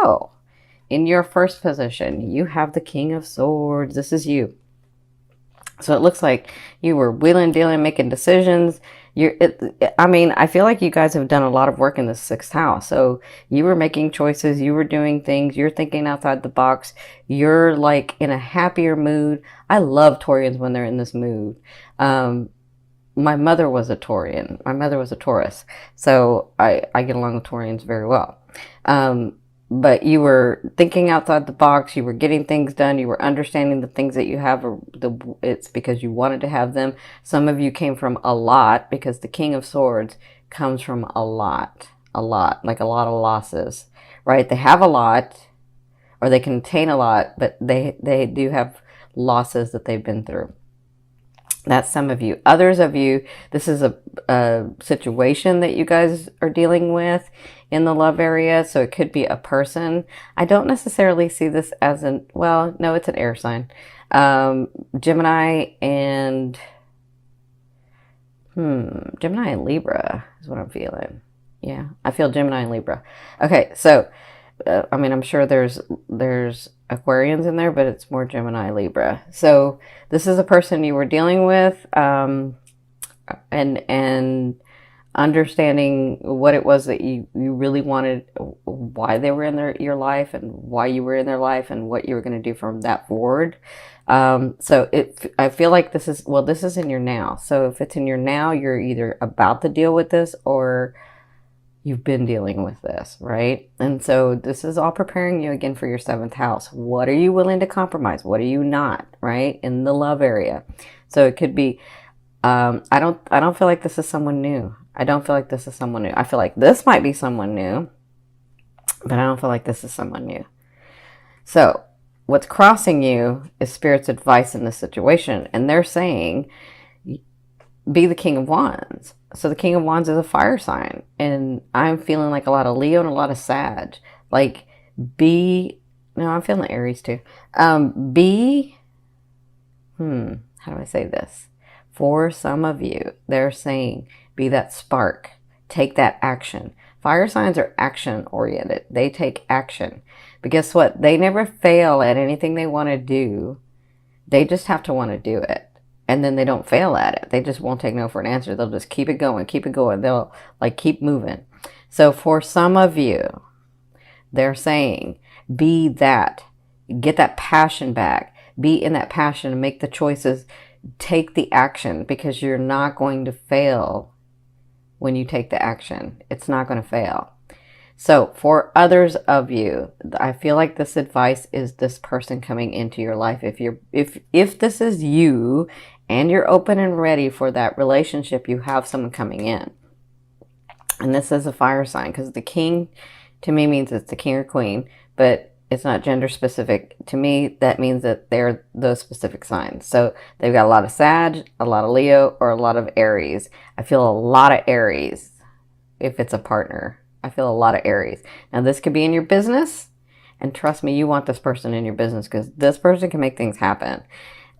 So, in your first position, you have the King of Swords. This is you. So it looks like you were wheeling, dealing, making decisions. I mean, I feel like you guys have done a lot of work in the sixth house. So you were making choices, you were doing things, you're thinking outside the box, you're like in a happier mood. I love Taurians when they're in this mood. My mother was a Taurian. My mother was a Taurus. So I get along with Taurians very well. But you were thinking outside the box, you were getting things done, you were understanding the things that you have, it's because you wanted to have them. Some of you came from a lot, because the King of Swords comes from a lot, like a lot of losses, right? They have a lot, or they contain a lot, but they do have losses that they've been through. That's some of you. Others of you, this is a situation that you guys are dealing with in the love area. So it could be a person. I don't necessarily see this as well, no, it's an air sign. Gemini and Libra is what I'm feeling. Yeah, I feel Gemini and Libra. Okay, so I mean, I'm sure there's Aquarians in there, but it's more Gemini, Libra. So this is a person you were dealing with, and understanding what it was that you really wanted, why they were in your life, and why you were in their life, and what you were going to do from that forward. So I feel like this is in your now. So if it's in your now, you're either about to deal with this, or you've been dealing with this, right? And so this is all preparing you again for your seventh house. What are you willing to compromise? What are you not, right? In the love area. So it could be, I don't feel like this is someone new. I don't feel like this is someone new. I feel like this might be someone new, but I don't feel like this is someone new. So what's crossing you is Spirit's advice in this situation. And they're saying, be the King of Wands. So the King of Wands is a fire sign. And I'm feeling like a lot of Leo and a lot of Sag. Like, I'm feeling Aries too. How do I say this? For some of you, they're saying, be that spark. Take that action. Fire signs are action oriented. They take action. But guess what? They never fail at anything they want to do. They just have to want to do it. And then they don't fail at it. They just won't take no for an answer. They'll just keep it going, keep it going. They'll like keep moving. So for some of you, they're saying, be that. Get that passion back. Be in that passion and make the choices. Take the action, because you're not going to fail when you take the action. It's not going to fail. So for others of you, I feel like this advice is this person coming into your life. If this is you and you're open and ready for that relationship, you have someone coming in. And this is a fire sign, because the king to me means it's the king or queen, but it's not gender specific. To me, that means that they're those specific signs. So they've got a lot of Sag, a lot of Leo, or a lot of Aries. I feel a lot of Aries if it's a partner. I feel a lot of Aries. Now, this could be in your business. And trust me, you want this person in your business, because this person can make things happen.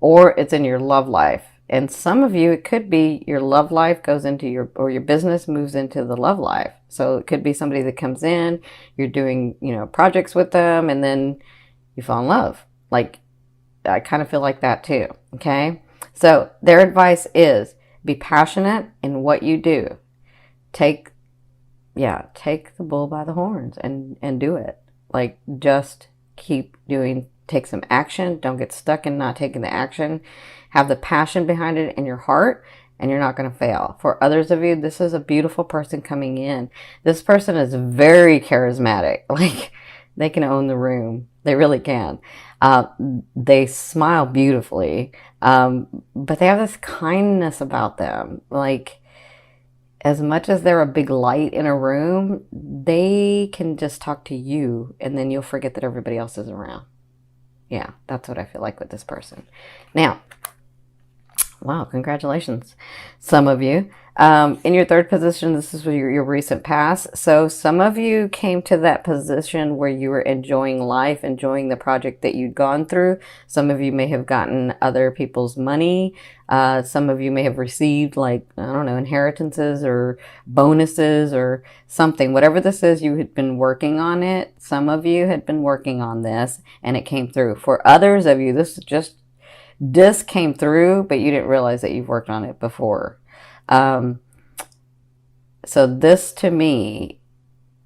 Or it's in your love life. And some of you, it could be your love life goes into your business moves into the love life. So it could be somebody that comes in, you're doing, projects with them, and then you fall in love. Like, I kind of feel like that too. Okay. So their advice is, be passionate in what you do. Take the bull by the horns and do it. Like, just keep doing, take some action. Don't get stuck in not taking the action. Have the passion behind it in your heart, and you're not going to fail. For others of you, this is a beautiful person coming in. This person is very charismatic. Like, they can own the room. They really can. They smile beautifully, but they have this kindness about them. Like, as much as they're a big light in a room, they can just talk to you, and then you'll forget that everybody else is around. Yeah, that's what I feel like with this person. Now, Wow, congratulations, some of you. In your third position, this is your recent past. So some of you came to that position where you were enjoying life, enjoying the project that you'd gone through. Some of you may have gotten other people's money. Some of you may have received, like, I don't know, inheritances or bonuses or something. Whatever this is, you had been working on it. Some of you had been working on this and it came through. For others of you, this came through, but you didn't realize that you've worked on it before. So this to me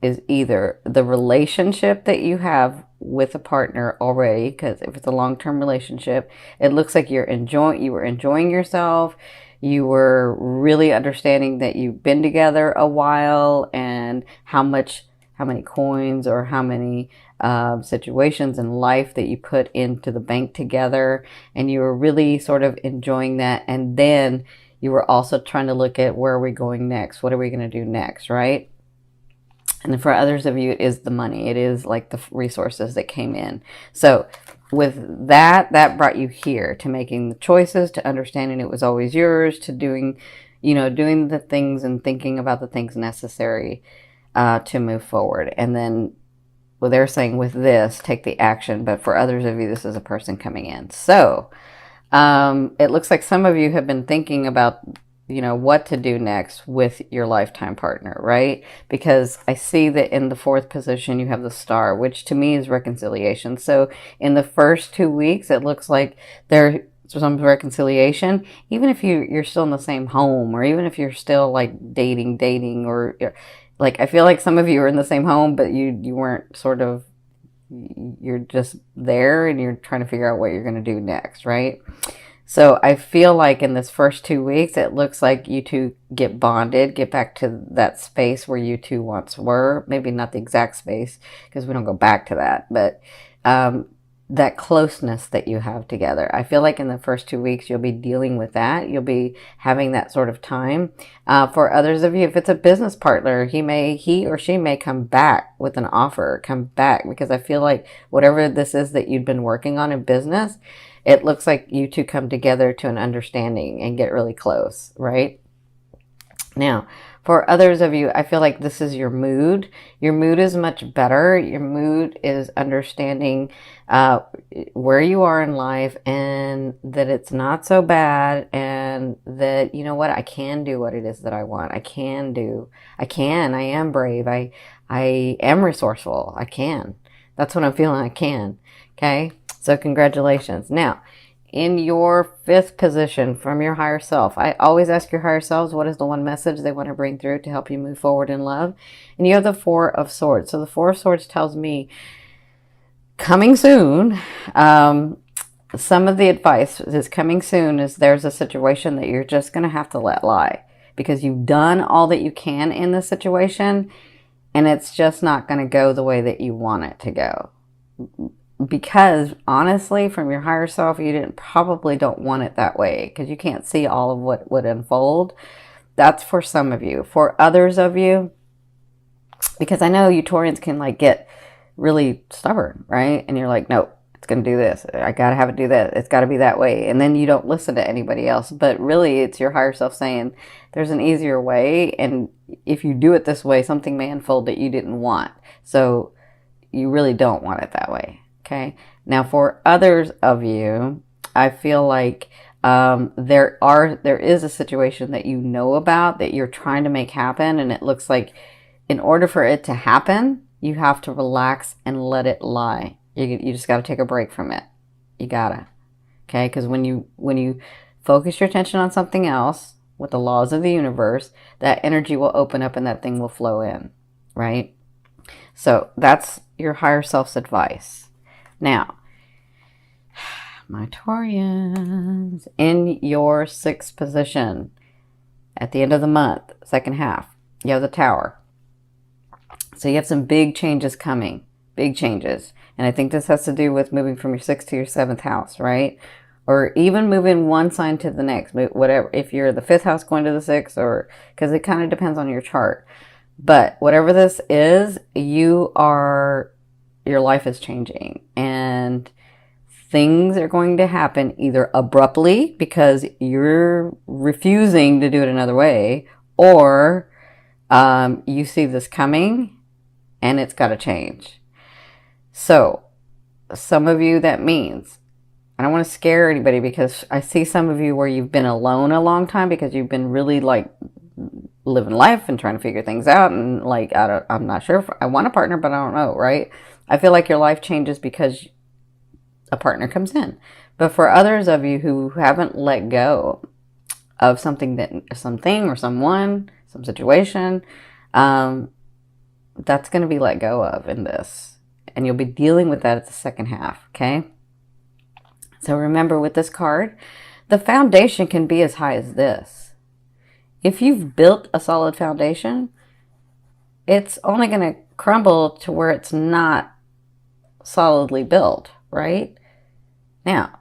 is either the relationship that you have with a partner already, because if it's a long-term relationship, it looks like you were enjoying yourself. You were really understanding that you've been together a while and how many coins or how many situations in life that you put into the bank together, and you were really sort of enjoying that. And then you were also trying to look at, where are we going next? What are we going to do next, right? And for others of you, it is the money. It is like the resources that came in. So with that brought you here to making the choices, to understanding it was always yours, to doing the things and thinking about the things necessary to move forward. And then, well, they're saying with this, take the action. But for others of you, this is a person coming in. So it looks like some of you have been thinking about, what to do next with your lifetime partner, right? Because I see that in the fourth position, you have the star, which to me is reconciliation. So in the first 2 weeks, it looks like there's some reconciliation, even if you're still in the same home, or even if you're still like dating, or like, I feel like some of you are in the same home, but you weren't you're just there and you're trying to figure out what you're going to do next, right? So I feel like in this first 2 weeks, it looks like you two get bonded, get back to that space where you two once were. Maybe not the exact space, because we don't go back to that, but that closeness that you have together. I feel like in the first 2 weeks, you'll be dealing with that. You'll be having that sort of time. For others of you, if it's a business partner, he or she may come back with an offer, because I feel like whatever this is that you've been working on in business, it looks like you two come together to an understanding and get really close, right? Now, for others of you, I feel like this is your mood. Your mood is much better. Your mood is understanding where you are in life, and that it's not so bad, and that, you know what, I can do what it is that I want. I am brave. I am resourceful. I can. That's what I'm feeling. I can. Okay. So congratulations. Now, in your fifth position from your higher self, I always ask your higher selves, what is the one message they want to bring through to help you move forward in love? And you have the Four of Swords. So the Four of Swords tells me coming soon. Some of the advice is coming soon is there's a situation that you're just going to have to let lie, because you've done all that you can in the situation, and it's just not going to go the way that you want it to go. Because honestly, from your higher self, you probably don't want it that way, because you can't see all of what would unfold. That's for some of you. For others of you, because I know you Taurians can like get really stubborn, right? And you're like, no, it's going to do this. I got to have it do that. It's got to be that way. And then you don't listen to anybody else. But really, it's your higher self saying there's an easier way. And if you do it this way, something may unfold that you didn't want. So you really don't want it that way. Okay. Now, for others of you, I feel like there is a situation that you know about that you're trying to make happen, and it looks like in order for it to happen, you have to relax and let it lie. You just got to take a break from it. You gotta. Okay, because when you focus your attention on something else with the laws of the universe, that energy will open up and that thing will flow in, right? So that's your higher self's advice. Now, my Taurians, in your sixth position, at the end of the month, second half, you have the Tower. So you have some big changes coming, big changes. And I think this has to do with moving from your sixth to your seventh house, right? Or even moving one sign to the next, whatever. If you're the fifth house going to the sixth, or because it kind of depends on your chart. But whatever this is, your life is changing, and things are going to happen either abruptly because you're refusing to do it another way, or you see this coming and it's got to change. So some of you, that means, I don't want to scare anybody, because I see some of you where you've been alone a long time because you've been really like living life and trying to figure things out, and like I'm not sure if I want a partner, but I don't know, right? I feel like your life changes because a partner comes in. But for others of you who haven't let go of something or someone, some situation, that's going to be let go of in this, and you'll be dealing with that at the second half. Okay, so remember, with this card, the foundation can be as high as this. If you've built a solid foundation, it's only going to crumble to where it's not solidly built, right? Now,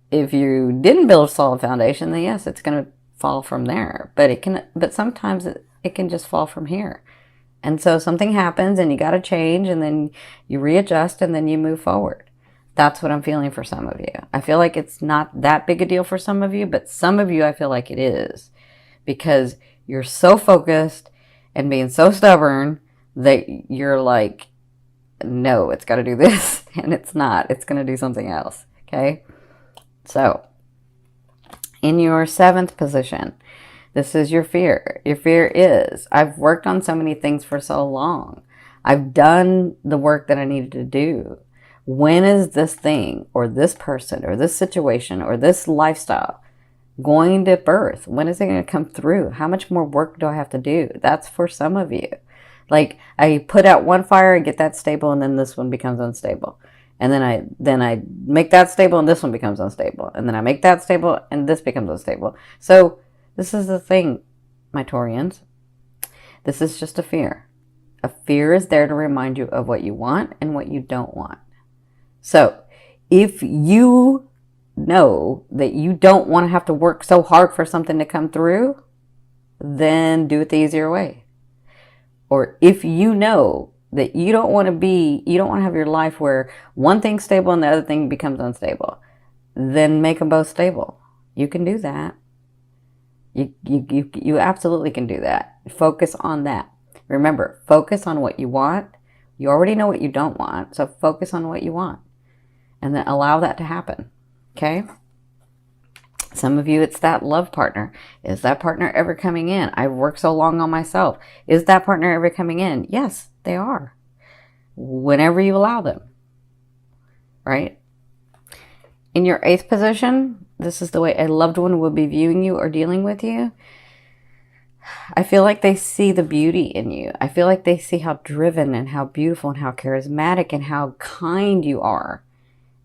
if you didn't build a solid foundation, then yes, it's going to fall from there. But sometimes it can just fall from here. And so something happens and you got to change, and then you readjust, and then you move forward. That's what I'm feeling for some of you. I feel like it's not that big a deal for some of you, but some of you, I feel like it is, because you're so focused and being so stubborn that you're like, no, it's got to do this, and it's not. It's going to do something else. Okay? So, in your 7th position, this is your fear. Your fear is, I've worked on so many things for so long. I've done the work that I needed to do. When is this thing or this person or this situation or this lifestyle going to birth? When is it going to come through? How much more work do I have to do? That's for some of you. Like, I put out one fire and get that stable, and then this one becomes unstable. And then I make that stable and this one becomes unstable. And then I make that stable and this becomes unstable. So this is the thing, my Taurians. This is just a fear. A fear is there to remind you of what you want and what you don't want. So if you know that you don't want to have to work so hard for something to come through, then do it the easier way. Or if you know that you don't want to have your life where one thing's stable and the other thing becomes unstable, then make them both stable. You can do that. You absolutely can do that. Focus on that. Remember, focus on what you want. You already know what you don't want, so focus on what you want. And then allow that to happen. Okay? Some of you, it's that love partner. Is that partner ever coming in? I've worked so long on myself. Is that partner ever coming in? Yes, they are. Whenever you allow them. Right? In your 8th position, this is the way a loved one will be viewing you or dealing with you. I feel like they see the beauty in you. I feel like they see how driven and how beautiful and how charismatic and how kind you are.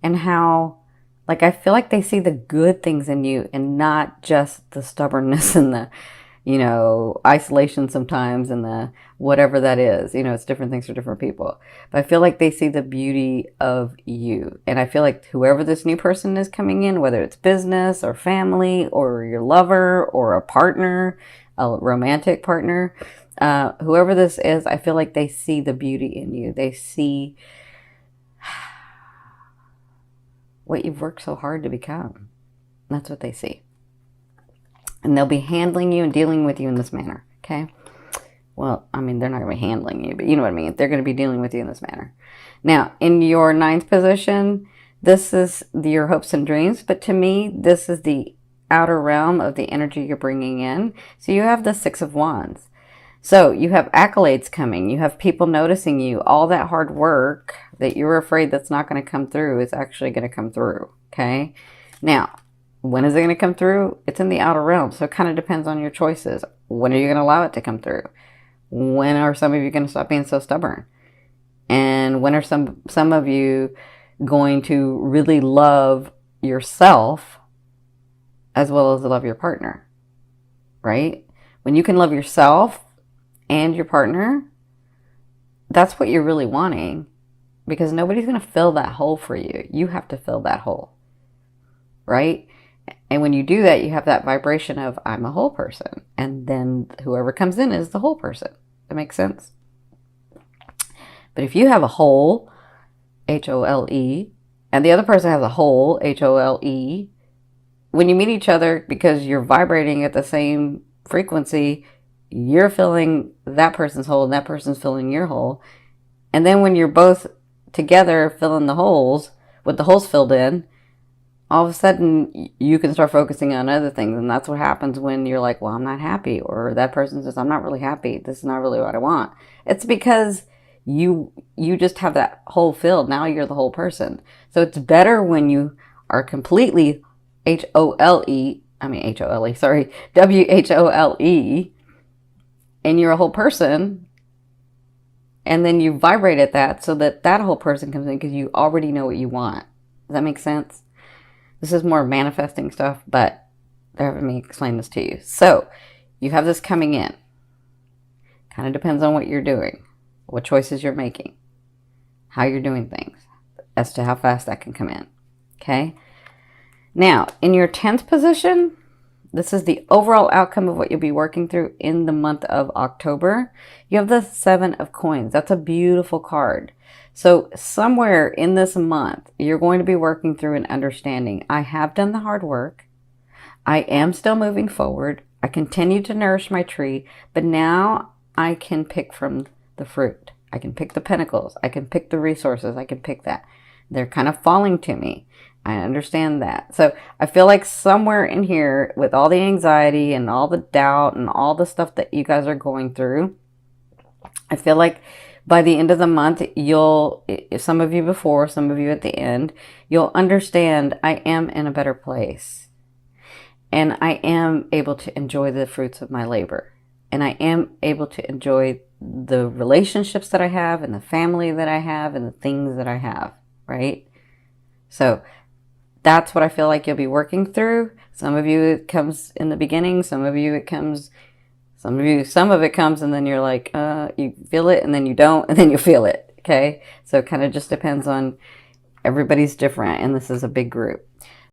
And how, like, I feel like they see the good things in you and not just the stubbornness and the, isolation sometimes and the whatever that is. It's different things for different people. But I feel like they see the beauty of you. And I feel like whoever this new person is coming in, whether it's business or family or your lover or a partner, a romantic partner, whoever this is, I feel like they see the beauty in you. They see what you've worked so hard to become. That's what they see. And they'll be handling you and dealing with you in this manner, okay? Well, I mean, they're not going to be handling you, but you know what I mean. They're going to be dealing with you in this manner. Now, in your 9th position, this is your hopes and dreams, but to me, this is the outer realm of the energy you're bringing in. So you have the 6 of Wands. So you have accolades coming. You have people noticing you. All that hard work that you were afraid that's not going to come through is actually going to come through. Okay. Now, when is it going to come through? It's in the outer realm. So it kind of depends on your choices. When are you going to allow it to come through? When are some of you going to stop being so stubborn? And when are some of you going to really love yourself as well as love your partner? Right? When you can love yourself and your partner, that's what you're really wanting, because nobody's going to fill that hole for you. You have to fill that hole, right? And when you do that, you have that vibration of, I'm a whole person. And then whoever comes in is the whole person. That makes sense? But if you have a hole, H-O-L-E, and the other person has a hole, HOLE. When you meet each other, because you're vibrating at the same frequency, you're filling that person's hole and that person's filling your hole. And then when you're both together filling the holes, with the holes filled in, all of a sudden you can start focusing on other things. And that's what happens when you're like, well, I'm not happy. Or that person says, I'm not really happy. This is not really what I want. It's because you just have that hole filled. Now you're the whole person. So it's better when you are completely sorry, WHOLE, and you're a whole person, and then you vibrate at that so that that whole person comes in because you already know what you want. Does that make sense? This is more manifesting stuff, but they're having me explain this to you. So you have this coming in. Kind of depends on what you're doing, what choices you're making, how you're doing things, as to how fast that can come in. Okay? Now, in your 10th position, this is the overall outcome of what you'll be working through in the month of October. You have the 7 of Coins. That's a beautiful card. So somewhere in this month, you're going to be working through an understanding. I have done the hard work. I am still moving forward. I continue to nourish my tree, but now I can pick from the fruit. I can pick the pentacles. I can pick the resources. I can pick that. They're kind of falling to me. I understand that. So I feel like somewhere in here, with all the anxiety and all the doubt and all the stuff that you guys are going through, I feel like by the end of the month, some of you before, some of you at the end, you'll understand I am in a better place. And I am able to enjoy the fruits of my labor. And I am able to enjoy the relationships that I have and the family that I have and the things that I have, right? So that's what I feel like you'll be working through. Some of you it comes in the beginning. Some of it comes and then you're like, you feel it and then you don't and then you feel it. Okay. So it kind of just depends on, everybody's different and this is a big group.